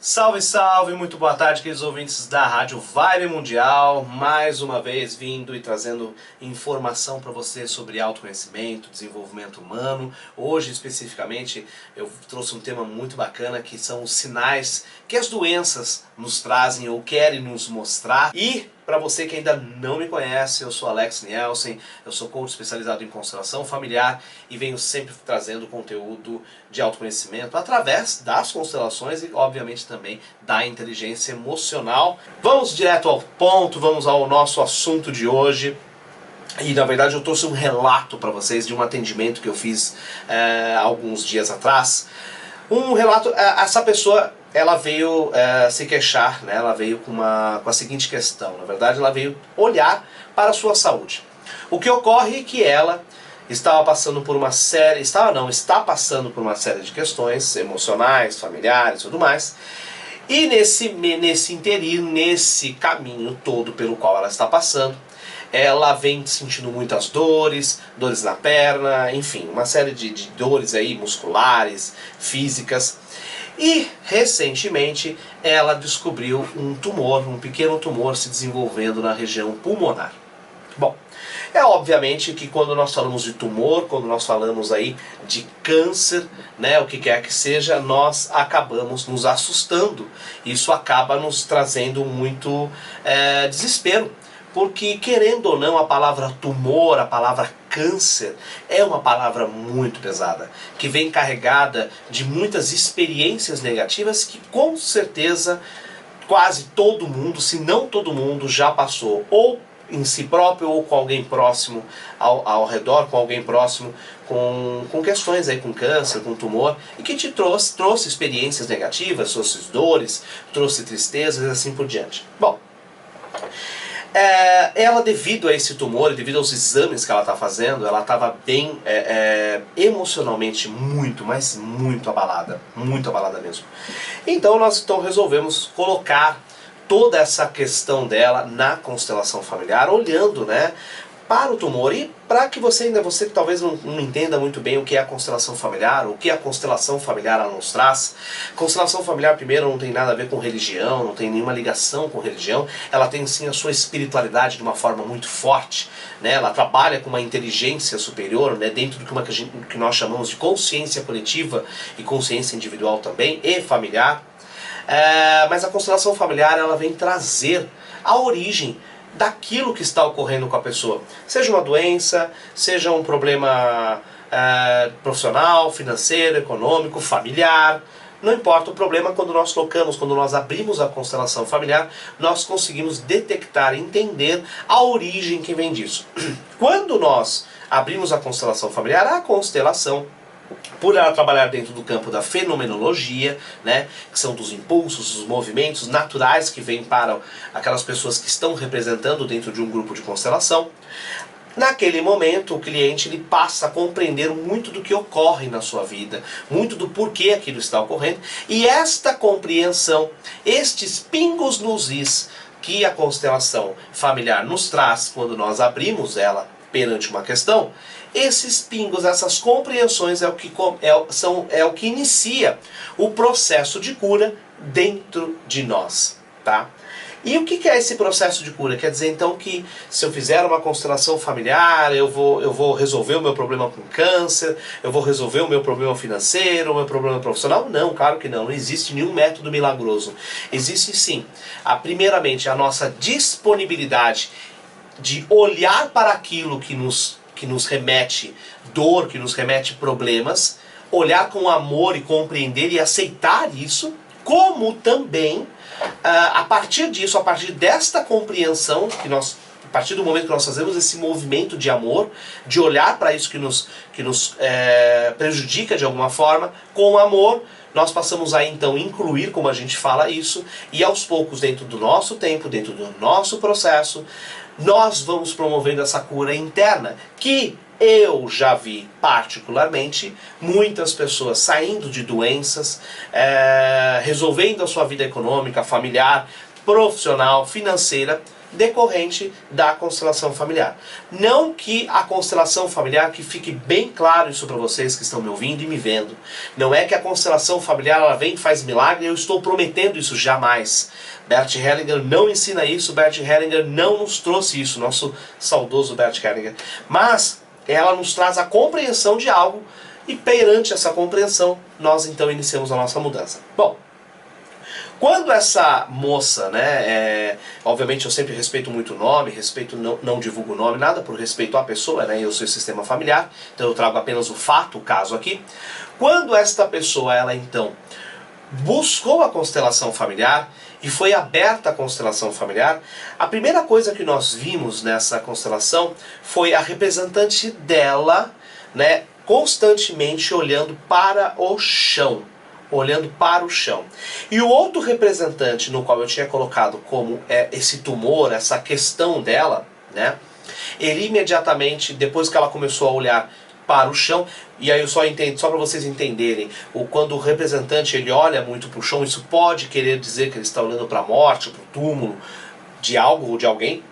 Salve, salve, muito boa tarde, queridos ouvintes da Rádio Vibe Mundial. Mais uma vez vindo e trazendo informação para você sobre autoconhecimento, desenvolvimento humano. Hoje, especificamente, eu trouxe um tema muito bacana que são os sinais que as doenças nos trazem ou querem nos mostrar. E para você que ainda não me conhece, eu sou Alex Nielsen, eu sou coach especializado em constelação familiar e venho sempre trazendo conteúdo de autoconhecimento através das constelações e, obviamente, também da inteligência emocional. Vamos direto ao ponto, vamos ao nosso assunto de hoje. E na verdade eu trouxe um relato para vocês de um atendimento que eu fiz alguns dias atrás. Um relato, essa pessoa ela veio se queixar, né? Ela veio com a seguinte questão. Na verdade ela veio olhar para a sua saúde. O que ocorre é que ela está passando por uma série de questões emocionais, familiares e tudo mais. E nesse interim, nesse caminho todo pelo qual ela está passando, ela vem sentindo muitas dores na perna, enfim, uma série de dores aí musculares, físicas. E recentemente ela descobriu um pequeno tumor se desenvolvendo na região pulmonar. Bom, é obviamente que quando nós falamos de tumor, quando nós falamos aí de câncer, né, o que quer que seja, nós acabamos nos assustando. Isso acaba nos trazendo muito desespero. Porque, querendo ou não, a palavra tumor, a palavra câncer, é uma palavra muito pesada, que vem carregada de muitas experiências negativas que, com certeza, quase todo mundo, se não todo mundo, já passou, ou em si próprio, ou com alguém próximo ao redor, com alguém próximo, com questões aí, com câncer, com tumor, e que te trouxe experiências negativas, trouxe dores, trouxe tristezas e assim por diante. Bom, ela, devido a esse tumor, devido aos exames que ela está fazendo, ela estava bem emocionalmente mas muito abalada mesmo. Então nós resolvemos colocar toda essa questão dela na constelação familiar, olhando, né, para o tumor. E para que você que talvez não entenda muito bem o que é a constelação familiar, o que a constelação familiar ela nos traz. Constelação familiar, primeiro, não tem nada a ver com religião, não tem nenhuma ligação com religião. Ela tem sim a sua espiritualidade de uma forma muito forte, né? Ela trabalha com uma inteligência superior, né, dentro do que nós chamamos de consciência coletiva e consciência individual também, e familiar. Mas a constelação familiar ela vem trazer a origem daquilo que está ocorrendo com a pessoa. Seja uma doença, seja um problema profissional, financeiro, econômico, familiar. Não importa o problema, quando nós abrimos a constelação familiar, nós conseguimos detectar, entender a origem que vem disso. Quando nós abrimos a constelação familiar, a constelação, por ela trabalhar dentro do campo da fenomenologia, né, que são dos impulsos, dos movimentos naturais que vêm para aquelas pessoas que estão representando dentro de um grupo de constelação, naquele momento o cliente ele passa a compreender muito do que ocorre na sua vida, muito do porquê aquilo está ocorrendo, e esta compreensão, estes pingos nos is que a constelação familiar nos traz quando nós abrimos ela perante uma questão, esses pingos, essas compreensões é o que inicia o processo de cura dentro de nós, tá? E o que é esse processo de cura? Quer dizer então que se eu fizer uma constelação familiar, eu vou resolver o meu problema com câncer, eu vou resolver o meu problema financeiro, o meu problema profissional? Não, claro que não. Não existe nenhum método milagroso. Existe sim, primeiramente, a nossa disponibilidade de olhar para aquilo que nos remete dor, que nos remete problemas, olhar com amor e compreender e aceitar isso, como também, a partir disso, a partir desta compreensão, a partir do momento que nós fazemos esse movimento de amor, de olhar para isso que nos prejudica de alguma forma, com amor, nós passamos a então incluir, como a gente fala isso, e aos poucos, dentro do nosso tempo, dentro do nosso processo, nós vamos promovendo essa cura interna, que eu já vi particularmente muitas pessoas saindo de doenças, resolvendo a sua vida econômica, familiar, profissional, financeira, decorrente da constelação familiar. Não que a constelação familiar, que fique bem claro isso para vocês que estão me ouvindo e me vendo, não é que a constelação familiar ela vem e faz milagre, eu estou prometendo isso, jamais. Bert Hellinger não ensina isso, Bert Hellinger não nos trouxe isso, nosso saudoso Bert Hellinger. Mas ela nos traz a compreensão de algo e perante essa compreensão nós então iniciamos a nossa mudança. Bom, quando essa moça, né, obviamente eu sempre respeito muito o nome, não divulgo o nome, nada por respeito à pessoa, né, eu sou sistema familiar, então eu trago apenas o fato, o caso aqui. Quando esta pessoa, ela então buscou a constelação familiar e foi aberta a constelação familiar, a primeira coisa que nós vimos nessa constelação foi a representante dela, né, constantemente olhando para o chão. Olhando para o chão. E o outro representante no qual eu tinha colocado como esse tumor, essa questão dela, né? Ele imediatamente, depois que ela começou a olhar para o chão, e aí eu só entendo, só para vocês entenderem, quando o representante ele olha muito para o chão, isso pode querer dizer que ele está olhando para a morte, para o túmulo de algo ou de alguém.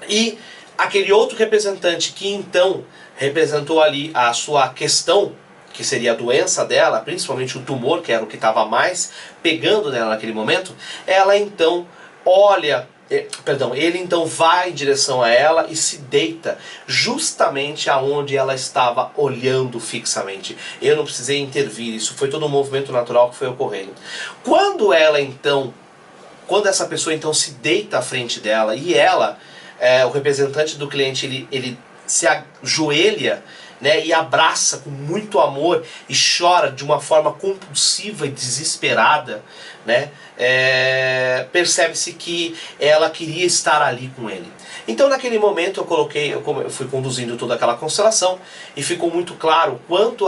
E aquele outro representante que então representou ali a sua questão, que seria a doença dela, principalmente o tumor, que era o que estava mais pegando nela naquele momento, ela então olha, ele então vai em direção a ela e se deita justamente aonde ela estava olhando fixamente. Eu não precisei intervir, isso foi todo um movimento natural que foi ocorrendo. Quando essa pessoa então se deita à frente dela e ela, o representante do cliente, ele se ajoelha, né, e abraça com muito amor e chora de uma forma compulsiva e desesperada, né, percebe-se que ela queria estar ali com ele. Então naquele momento eu fui conduzindo toda aquela constelação e ficou muito claro quanto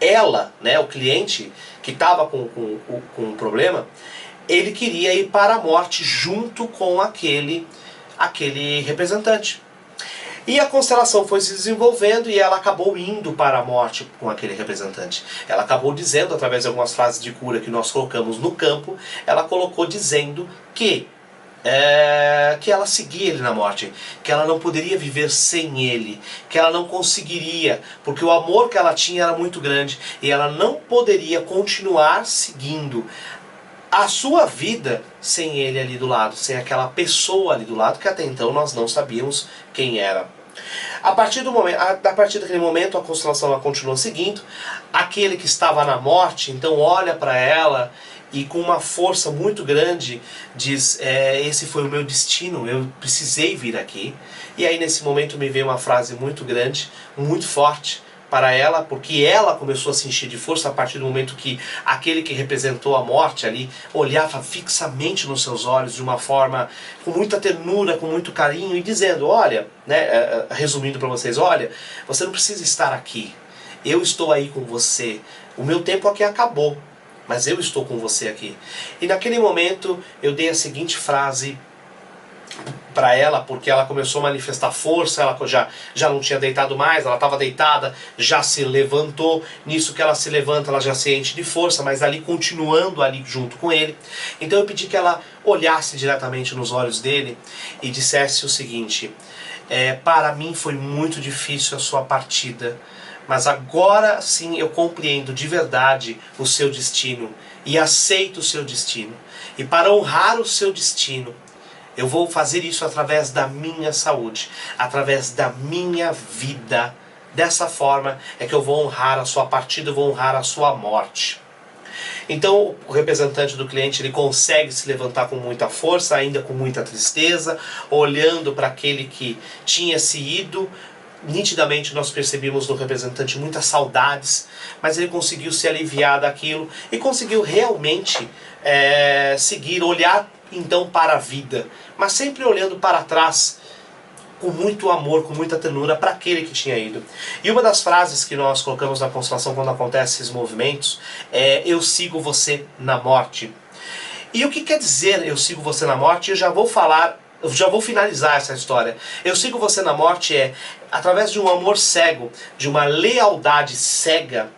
ela, né, o cliente que estava com um problema, ele queria ir para a morte junto com aquele representante. E a constelação foi se desenvolvendo e ela acabou indo para a morte com aquele representante. Ela acabou dizendo, através de algumas frases de cura que nós colocamos no campo, ela colocou dizendo que ela seguia ele na morte, que ela não poderia viver sem ele, que ela não conseguiria, porque o amor que ela tinha era muito grande e ela não poderia continuar seguindo a sua vida sem ele ali do lado, sem aquela pessoa ali do lado que até então nós não sabíamos quem era. A partir daquele momento a constelação ela continua seguindo, aquele que estava na morte então olha para ela e com uma força muito grande diz, esse foi o meu destino, eu precisei vir aqui. E aí nesse momento me veio uma frase muito grande, muito forte para ela, porque ela começou a se encher de força a partir do momento que aquele que representou a morte ali olhava fixamente nos seus olhos de uma forma com muita ternura, com muito carinho e dizendo, olha, né, resumindo para vocês, olha, você não precisa estar aqui, eu estou aí com você, o meu tempo aqui acabou, mas eu estou com você aqui. E naquele momento eu dei a seguinte frase para ela, porque ela começou a manifestar força, ela já não tinha deitado mais, ela estava deitada, já se levantou, nisso que ela se levanta ela já se enche de força, mas ali continuando ali junto com ele. Então eu pedi que ela olhasse diretamente nos olhos dele e dissesse o seguinte, para mim foi muito difícil a sua partida, mas agora sim eu compreendo de verdade o seu destino e aceito o seu destino. E para honrar o seu destino, eu vou fazer isso através da minha saúde, através da minha vida. Dessa forma é que eu vou honrar a sua partida, eu vou honrar a sua morte. Então o representante do cliente ele consegue se levantar com muita força, ainda com muita tristeza, olhando para aquele que tinha se ido. Nitidamente nós percebemos no representante muitas saudades, mas ele conseguiu se aliviar daquilo e conseguiu realmente seguir, olhar então para a vida, mas sempre olhando para trás com muito amor, com muita ternura para aquele que tinha ido. E uma das frases que nós colocamos na constelação quando acontecem esses movimentos é eu sigo você na morte. E o que quer dizer eu sigo você na morte? Eu já vou finalizar essa história. Eu sigo você na morte através de um amor cego, de uma lealdade cega,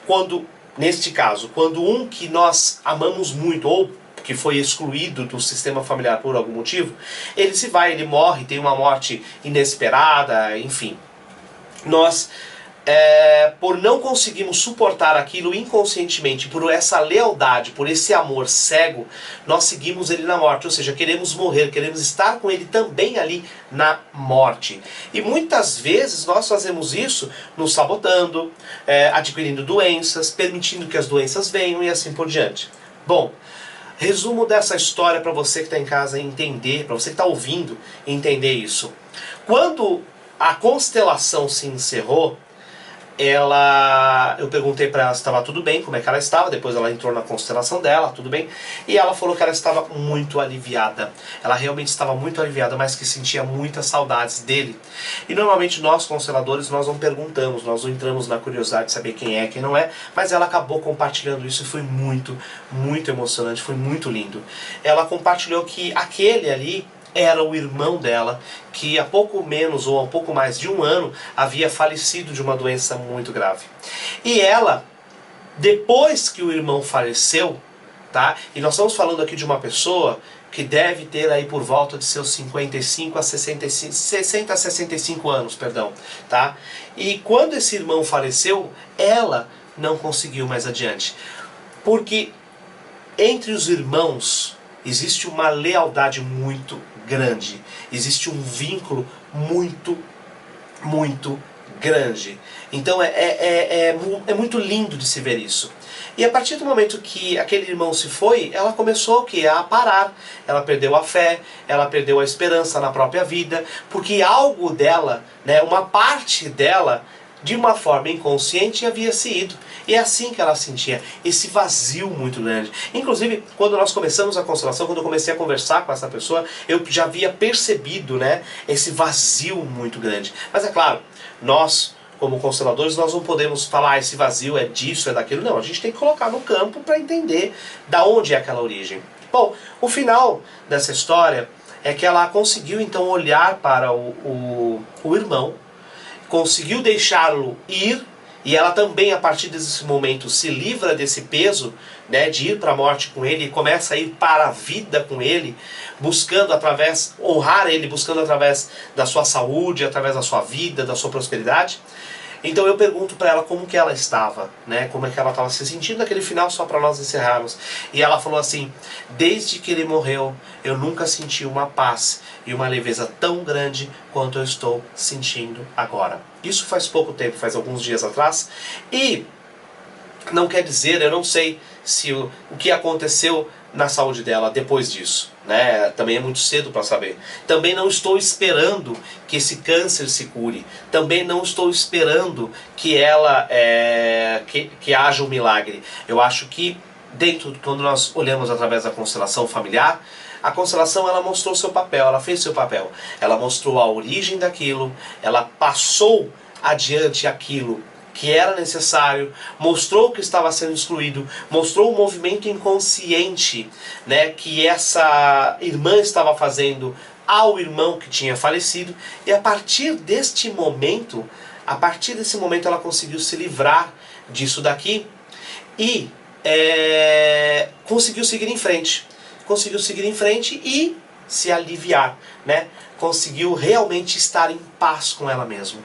quando, neste caso, quando um que nós amamos muito, ou que foi excluído do sistema familiar por algum motivo, ele se vai, ele morre, tem uma morte inesperada, enfim. Nós, por não conseguirmos suportar aquilo inconscientemente, por essa lealdade, por esse amor cego, nós seguimos ele na morte, ou seja, queremos morrer, queremos estar com ele também ali na morte. E muitas vezes nós fazemos isso nos sabotando, adquirindo doenças, permitindo que as doenças venham e assim por diante. Bom, resumo dessa história para você que está em casa entender, para você que está ouvindo entender isso. Quando a constelação se encerrou, eu perguntei para ela se estava tudo bem, como é que ela estava, depois ela entrou na constelação dela, tudo bem, e ela falou que ela estava muito aliviada, ela realmente estava muito aliviada, mas que sentia muitas saudades dele. E normalmente nós, consteladores, nós não perguntamos, nós não entramos na curiosidade de saber quem é, quem não é, mas ela acabou compartilhando isso e foi muito, muito emocionante, foi muito lindo. Ela compartilhou que aquele ali era o irmão dela, que há pouco menos ou há um pouco mais de um ano havia falecido de uma doença muito grave. E ela, depois que o irmão faleceu, tá? E nós estamos falando aqui de uma pessoa que deve ter aí por volta de seus 55 a 65, 60 a 65 anos, perdão, tá? E quando esse irmão faleceu, ela não conseguiu mais adiante. Porque entre os irmãos existe uma lealdade muito grande, existe um vínculo muito, muito grande. Então é muito lindo de se ver isso. E a partir do momento que aquele irmão se foi, ela começou a parar. Ela perdeu a fé, ela perdeu a esperança na própria vida, porque algo dela, né, uma parte dela, de uma forma inconsciente, havia se ido. E é assim que ela sentia, esse vazio muito grande. Inclusive, quando nós começamos a constelação, quando eu comecei a conversar com essa pessoa, eu já havia percebido, né, esse vazio muito grande. Mas é claro, nós, como consteladores, nós não podemos falar esse vazio é disso, é daquilo. Não, a gente tem que colocar no campo para entender da onde é aquela origem. Bom, o final dessa história é que ela conseguiu então olhar para o irmão, conseguiu deixá-lo ir, e ela também, a partir desse momento, se livra desse peso, né, de ir para a morte com ele, e começa a ir para a vida com ele, buscando honrar ele, buscando através da sua saúde, através da sua vida, da sua prosperidade. Então eu pergunto para ela como que ela estava, né, como é que ela estava se sentindo naquele final, só para nós encerrarmos. E ela falou assim: desde que ele morreu, eu nunca senti uma paz e uma leveza tão grande quanto eu estou sentindo agora. Isso faz pouco tempo, faz alguns dias atrás, e não quer dizer, eu não sei se o que aconteceu na saúde dela depois disso, né? Também é muito cedo para saber. Também não estou esperando que esse câncer se cure. Também não estou esperando que ela que haja um milagre. Eu acho que quando nós olhamos através da constelação familiar, a constelação, ela mostrou seu papel, ela fez seu papel. Ela mostrou a origem daquilo, ela passou adiante aquilo que era necessário, mostrou o que estava sendo excluído, mostrou o movimento inconsciente, né, que essa irmã estava fazendo ao irmão que tinha falecido, e a partir desse momento ela conseguiu se livrar disso daqui e conseguiu seguir em frente. Conseguiu seguir em frente e se aliviar, né? Conseguiu realmente estar em paz com ela mesma.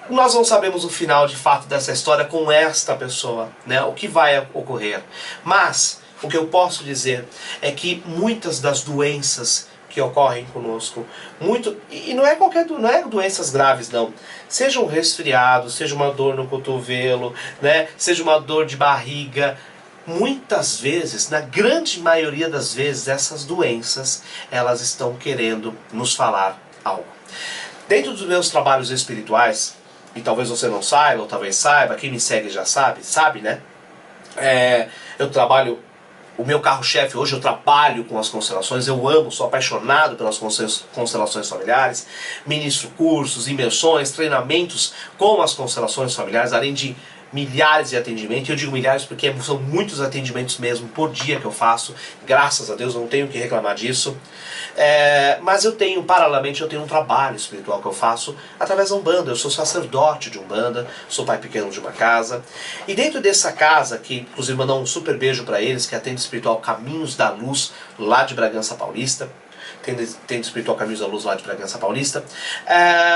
Nós não sabemos o final de fato dessa história com esta pessoa, né? O que vai ocorrer. Mas o que eu posso dizer é que muitas das doenças que ocorrem conosco, e não é doenças graves não, seja um resfriado, seja uma dor no cotovelo, né? Seja uma dor de barriga, muitas vezes, na grande maioria das vezes, essas doenças, elas estão querendo nos falar algo. Dentro dos meus trabalhos espirituais, e talvez você não saiba, ou talvez saiba, quem me segue já sabe, né? Eu trabalho, o meu carro-chefe hoje, eu trabalho com as constelações, eu amo, sou apaixonado pelas constelações familiares, ministro cursos, imersões, treinamentos com as constelações familiares, além de milhares de atendimentos. Eu digo milhares porque são muitos atendimentos mesmo por dia que eu faço. Graças a Deus, não tenho que reclamar disso. Mas eu tenho, paralelamente, eu tenho um trabalho espiritual que eu faço através da Umbanda. Eu sou sacerdote de Umbanda, sou pai pequeno de uma casa. E dentro dessa casa, que inclusive mandar um super beijo para eles, que atende espiritual Caminhos da Luz, lá de Bragança Paulista. Tendo espiritual Caminhos da Luz lá de Bragança Paulista,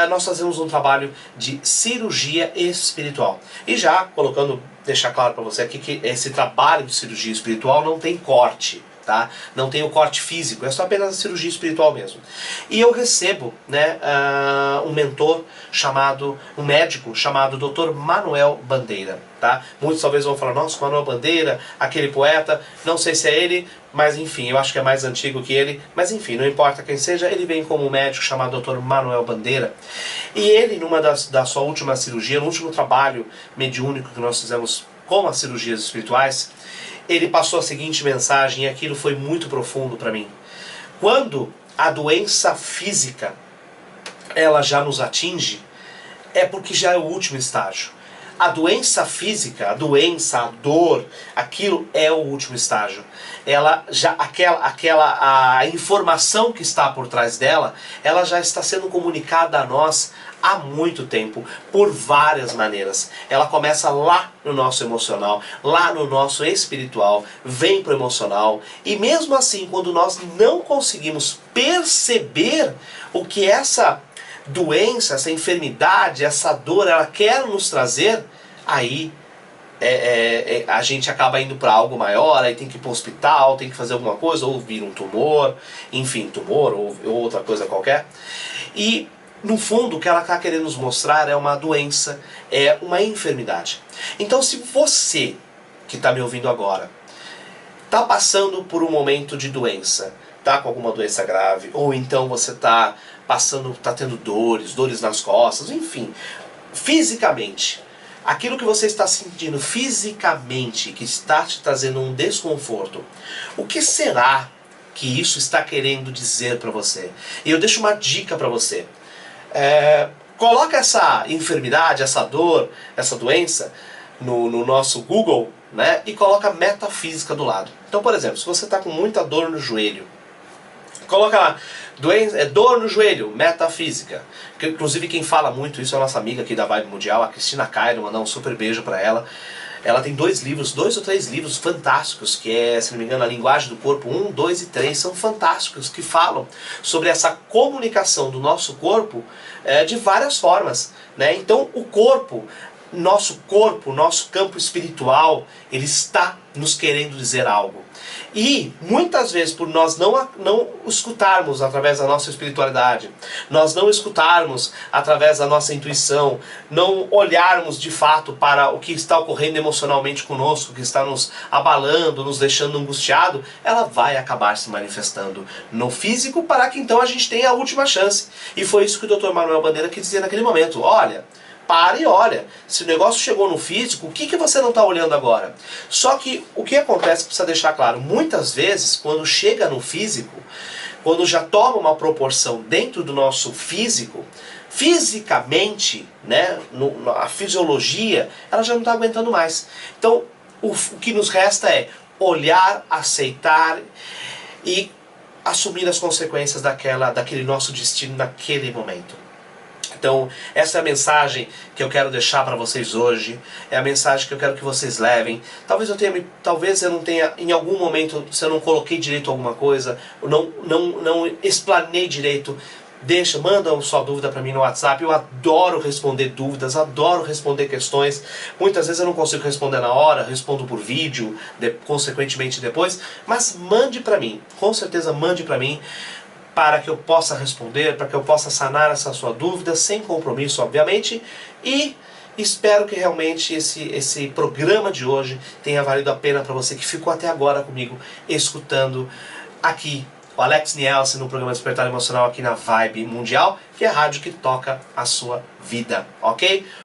nós fazemos um trabalho de cirurgia espiritual. E já colocando, deixar claro para você aqui que esse trabalho de cirurgia espiritual não tem corte. Tá? Não tem o corte físico, é só apenas a cirurgia espiritual mesmo. E eu recebo, né, um mentor chamado, um médico chamado Dr. Manuel Bandeira. Tá? Muitos talvez vão falar, nossa, Manuel Bandeira, aquele poeta, não sei se é ele, mas enfim, eu acho que é mais antigo que ele, mas enfim, não importa quem seja, ele vem como médico chamado Dr. Manuel Bandeira. E ele, numa da sua última cirurgia, no último trabalho mediúnico que nós fizemos com as cirurgias espirituais, ele passou a seguinte mensagem, e aquilo foi muito profundo para mim. Quando a doença física, ela já nos atinge, é porque já é o último estágio. A doença física, a doença, a dor, aquilo é o último estágio. Ela já, a informação que está por trás dela, ela já está sendo comunicada a nós há muito tempo, por várias maneiras. Ela começa lá no nosso emocional, lá no nosso espiritual, vem para o emocional, e mesmo assim, quando nós não conseguimos perceber o que essa doença, essa enfermidade, essa dor, ela quer nos trazer, aí a gente acaba indo para algo maior, aí tem que ir para o hospital, tem que fazer alguma coisa, ou vir um tumor, enfim, tumor ou outra coisa qualquer. E no fundo o que ela está querendo nos mostrar é uma doença, é uma enfermidade. Então se você que está me ouvindo agora está passando por um momento de doença, está com alguma doença grave, ou então você está tendo dores nas costas, enfim, fisicamente, aquilo que você está sentindo fisicamente, que está te trazendo um desconforto, o que será que isso está querendo dizer para você? E eu deixo uma dica para você. Coloca essa enfermidade, essa dor, essa doença no nosso Google, né, e coloca metafísica do lado. Então, por exemplo, se você está com muita dor no joelho, coloca lá, dor no joelho, metafísica. Que, inclusive quem fala muito isso é a nossa amiga aqui da Vibe Mundial, a Cristina Cairo, mandar um super beijo para ela. Ela tem 2 ou 3 livros fantásticos, que é, se não me engano, A Linguagem do Corpo 1, 2 e 3, são fantásticos, que falam sobre essa comunicação do nosso corpo de várias formas, né? Então o corpo, nosso campo espiritual, ele está nos querendo dizer algo. E muitas vezes, por nós não escutarmos através da nossa espiritualidade, nós não escutarmos através da nossa intuição, não olharmos de fato para o que está ocorrendo emocionalmente conosco, que está nos abalando, nos deixando angustiado, ela vai acabar se manifestando no físico, para que então a gente tenha a última chance. E foi isso que o Dr. Manuel Bandeira quis dizer naquele momento. Olha, para e olha, se o negócio chegou no físico, o que você não está olhando agora? Só que o que acontece, precisa deixar claro, muitas vezes quando chega no físico, quando já toma uma proporção dentro do nosso físico, fisicamente, né, a fisiologia, ela já não está aguentando mais. Então o que nos resta é olhar, aceitar e assumir as consequências daquele nosso destino naquele momento. Então, essa é a mensagem que eu quero deixar para vocês hoje, é a mensagem que eu quero que vocês levem. Talvez eu não tenha, em algum momento, se eu não coloquei direito alguma coisa, não explanei direito, manda a sua dúvida para mim no WhatsApp. Eu adoro responder dúvidas, adoro responder questões. Muitas vezes eu não consigo responder na hora, respondo por vídeo, consequentemente depois, mas mande para mim, com certeza mande para mim, para que eu possa responder, para que eu possa sanar essa sua dúvida, sem compromisso, obviamente, e espero que realmente esse programa de hoje tenha valido a pena para você que ficou até agora comigo, escutando aqui o Alex Nielsen no programa Despertar Emocional aqui na Vibe Mundial, que é a rádio que toca a sua vida, ok?